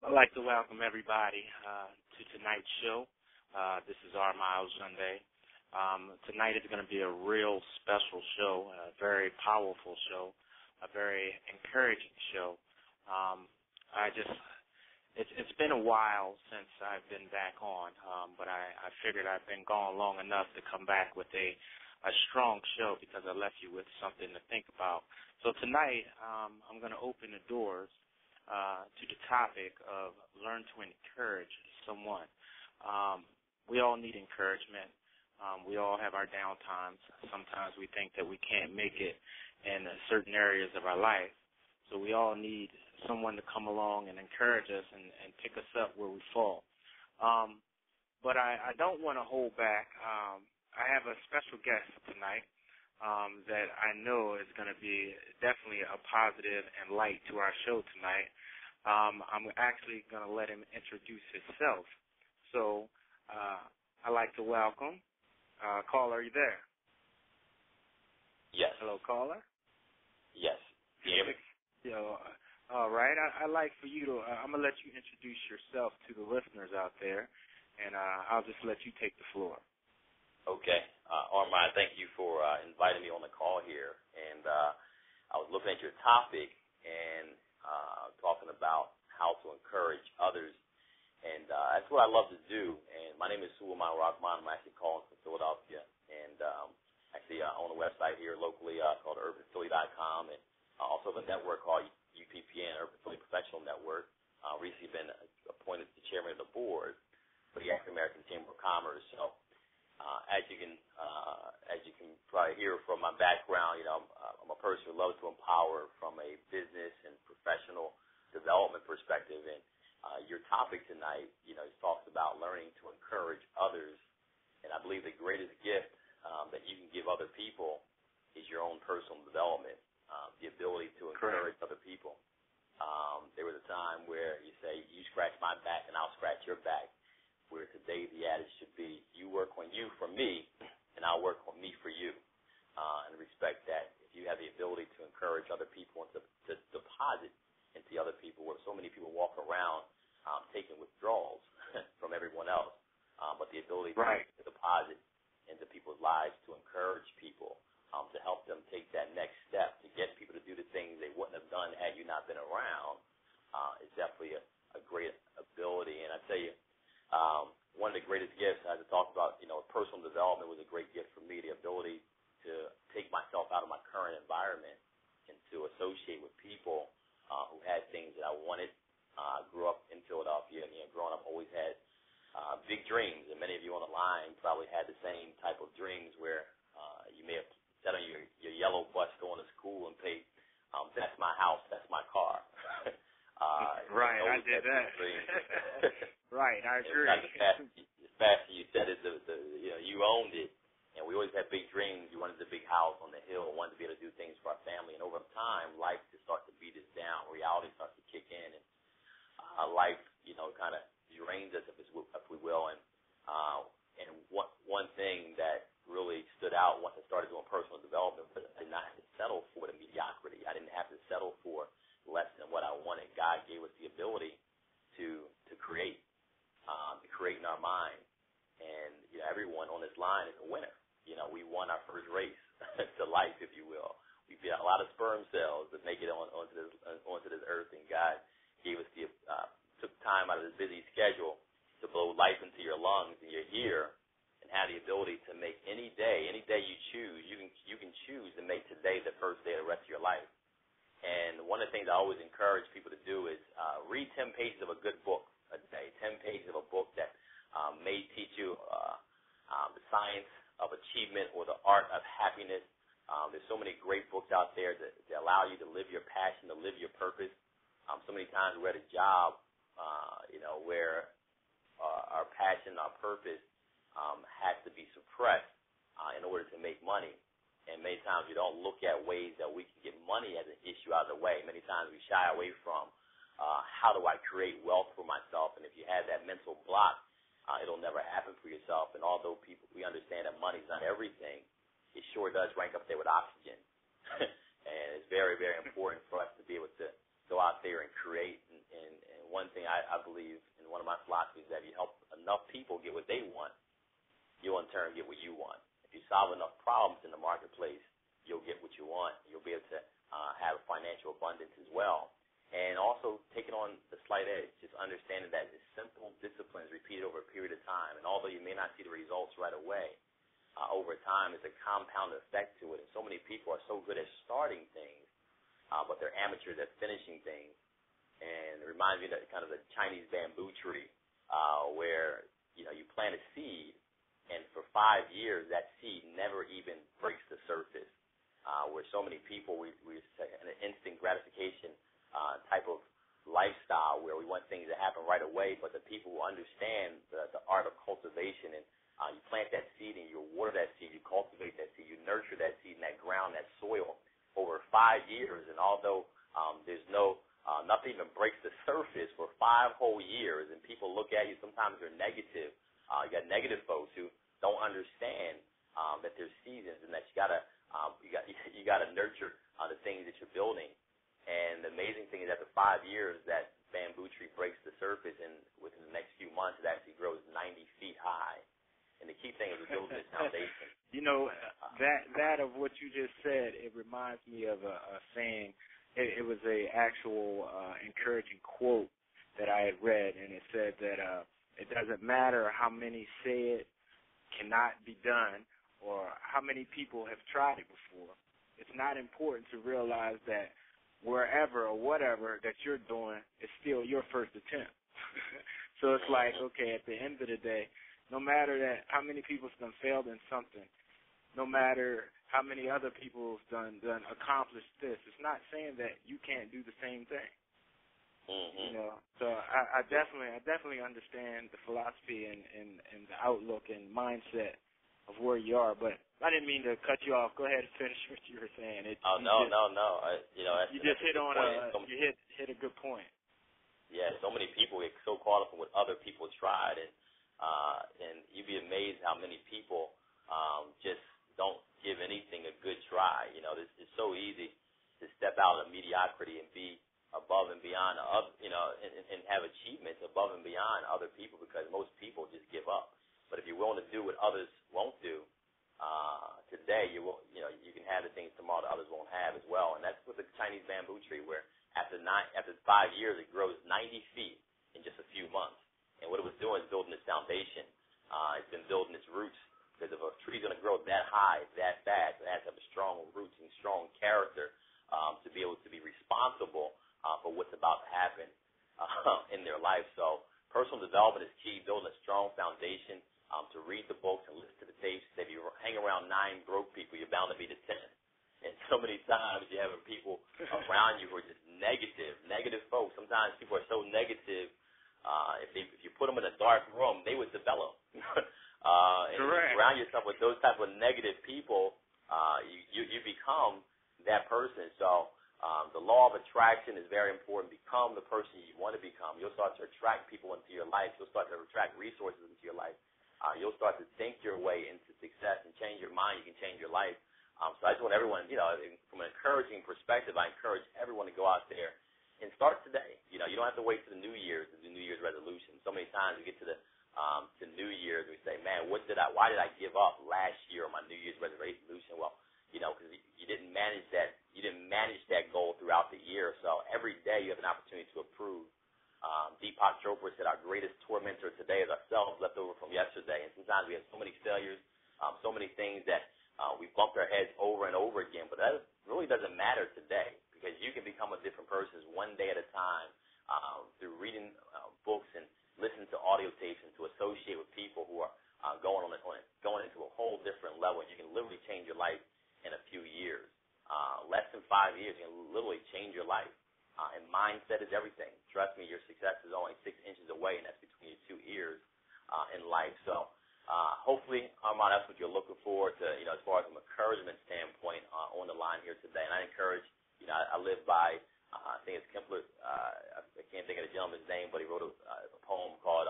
I'd like to welcome everybody to tonight's show. This is Rahman Ogund'e. Tonight is going to be a real special show, a very powerful show, a very encouraging show. It's been a while since I've been back on, but I figured I've been gone long enough to come back with a strong show because I left you with something to think about. So tonight I'm going to open the doors to the topic of learn to encourage someone. We all need encouragement. We all have our down times. Sometimes we think that we can't make it in certain areas of our life. So we all need someone to come along and encourage us and pick us up where we fall. But I don't want to hold back. I have a special guest tonight that I know is going to be definitely a positive and light to our show tonight. I'm actually going to let him introduce himself. So I'd like to welcome caller. Are you there? Yes. Hello, caller. Yes. Can you hear me? All right. I'd like for you to, I'm going to let you introduce yourself to the listeners out there, and I'll just let you take the floor. Okay. Armand, thank you for inviting me on the call here. And I was looking at your topic and talking about how to encourage others. And that's what I love to do. And my name is Sulaiman. I'm actually calling from Philadelphia. And actually own a website here locally called urbanphilly.com. And also have a network called UPPN, Urban Philly Professional Network. Recently been appointed the chairman of the board for the African American Chamber of Commerce. So as you can probably hear from my background, I'm a person who loves to empower from a business and professional development perspective. And your topic tonight, talks about learning to encourage others. And I believe the greatest gift that you can give other people is your own personal development, the ability to encourage other people. There was a time where you say, you scratch my back and I'll scratch your back, where today the adage should be, you work on you for me and I'll work on me for you. And respect that if you have the ability to encourage other people and to deposit into other people, where so many people walk around taking withdrawals from everyone else, but the ability to deposit into people's lives, to encourage people, to help them take that next step, to get people to do the things they wouldn't have done had you not been around, is definitely a great ability. And I tell you, one of the greatest gifts, as I talked about, personal development was a great gift for me, the ability to take myself out of my current environment and to associate with people who had things that I wanted. I grew up in Philadelphia, and growing up, always had big dreams, and many of you on the line probably had the same type of dreams where you may have sat on your yellow bus going to school and paid, that's my house, that's my car. Right, I did that. Right, I agree. As fast as you said it, you owned it, and we always had big dreams. You wanted the big house on the hill, wanted to be able to do things for our family, and over time, life just starts to beat us down. Reality starts to kick in, and life, kind of drains us, if we will. And one thing that really stood out once I started doing personal development was I did not have to settle for the mediocrity. I didn't have to settle for less than what I wanted. God gave us the ability to create in our mind. And everyone on this line is a winner. We won our first race to life, if you will. We beat a lot of sperm cells that make it onto this earth, and God gave us took time out of his busy schedule to blow life into your lungs, and you're here and have the ability to make any day you choose. You can choose to make today the first day of the rest of your life. And one of the things I always encourage people to do is read 10 pages of a good book a day, 10 pages of a book that may teach you the science of achievement or the art of happiness. There's so many great books out there that allow you to live your passion, to live your purpose. So many times we're at a job, where our passion, our purpose has to be suppressed in order to make money. And many times we don't look at ways that we can get money as an issue out of the way. Many times we shy away from how do I create wealth for myself. And if you have that mental block, it'll never happen for yourself. And although we understand that money's not everything, it sure does rank up there with oxygen. And it's very, very important for us to be able to go out there and create. And one thing I believe in, one of my philosophies, that if you help enough people get what they want, you'll in turn get what you want. If you solve enough problems in the marketplace, you'll get what you want. You'll be able to have financial abundance as well. And also taking on the slight edge, just understanding that it's simple disciplines repeated over a period of time. And although you may not see the results right away, over time, it's a compound effect to it. And so many people are so good at starting things, but they're amateurs at finishing things. And it reminds me of that kind of the Chinese bamboo tree, where you plant a seed, and for 5 years that seed never even breaks the surface. Where so many people, we an instant gratification type of lifestyle where we want things to happen right away, but the people who understand the art of cultivation, and you plant that seed and you water that seed, you cultivate that seed, you nurture that seed in that ground, that soil over 5 years, and although there's nothing even breaks the surface for 5 whole years, and people look at you, sometimes they're negative. You got negative folks who don't understand that there's seasons and that you gotta nurture the things that you're building. And the amazing thing is, after 5 years, that bamboo tree breaks the surface, and within the next few months, it actually grows 90 feet high. And the key thing is to build this foundation. That of what you just said, it reminds me of a saying. It was a actual encouraging quote that I had read, and it said that it doesn't matter how many say it cannot be done or how many people have tried it before. It's not important to realize that wherever or whatever that you're doing is still your first attempt. So it's like, okay, at the end of the day, no matter that how many people's done failed in something, no matter how many other people's done accomplished this, it's not saying that you can't do the same thing. Mm-hmm. So I definitely understand the philosophy and the outlook and mindset of where you are, but I didn't mean to cut you off. Go ahead and finish what you were saying. No. You just hit on you hit a good point. Yeah, so many people get so caught up in what other people tried, and you'd be amazed how many people just don't give anything a good try. It's so easy to step out of mediocrity and be above and beyond, and have achievements above and beyond other people, because most people just give up. But if you're willing to do what others won't do, today you can have the things tomorrow that others won't have as well. And that's with the Chinese bamboo tree, where after 5 years it grows 90 feet in just a few months. And what it was doing is building its foundation. It's been building its roots, because if a tree's going to grow that high, that fast, it has to have strong roots and strong character to be able to be responsible for what's about to happen in their life. So personal development is key, building a strong foundation. To read the books and listen to the tapes. If you hang around 9 broke people, you're bound to be the 10th. And so many times you have people around you who are just negative folks. Sometimes people are so negative, if you put them in a dark room, they would develop. And if you surround yourself with those type of negative people, you become that person. So the law of attraction is very important. Become the person you want to become. You'll start to attract people into your life. You'll start to attract resources into your life. You'll start to think your way into success and change your mind. You can change your life. So I just want everyone, from an encouraging perspective, I encourage everyone to go out there and start today. You don't have to wait for the New Year's to do New Year's resolutions. So many times we get to the New Year's and we say, man, why did I give up last year on my New Year's resolution? Well, because you didn't manage that. You didn't manage that goal throughout the year. So every day you have an opportunity to improve. Deepak Chopra said our greatest tormentor today is ourselves, left over from yesterday. And sometimes we have so many failures, so many things that we bumped our heads over and over again. But that really doesn't matter today, because you can become a different person one day at a time through reading books and listening to audio tapes and to associate with people who are going into a whole different level. You can literally change your life in a few years. Less than 5 years, you can literally change your life. And mindset is everything. Trust me, your success is only 6 inches away, and that's between your 2 ears in life. So hopefully, Armand, that's what you're looking forward to, as far as an encouragement standpoint on the line here today. And I encourage, I live by, I think it's Kempler, I can't think of the gentleman's name, but he wrote a poem called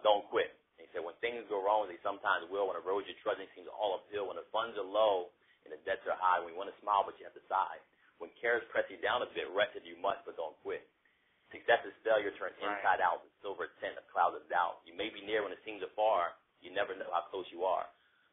Don't Quit. And he said, when things go wrong, they sometimes will. When the road you're trudging seems all uphill, when the funds are low and the debts are high, when you want to smile but you have to sigh. When cares press you down a bit, rest if you must, but don't quit. Success success is failure turned inside out, the silver tent, a cloud of doubt. You may be near when it seems afar. You never know how close you are.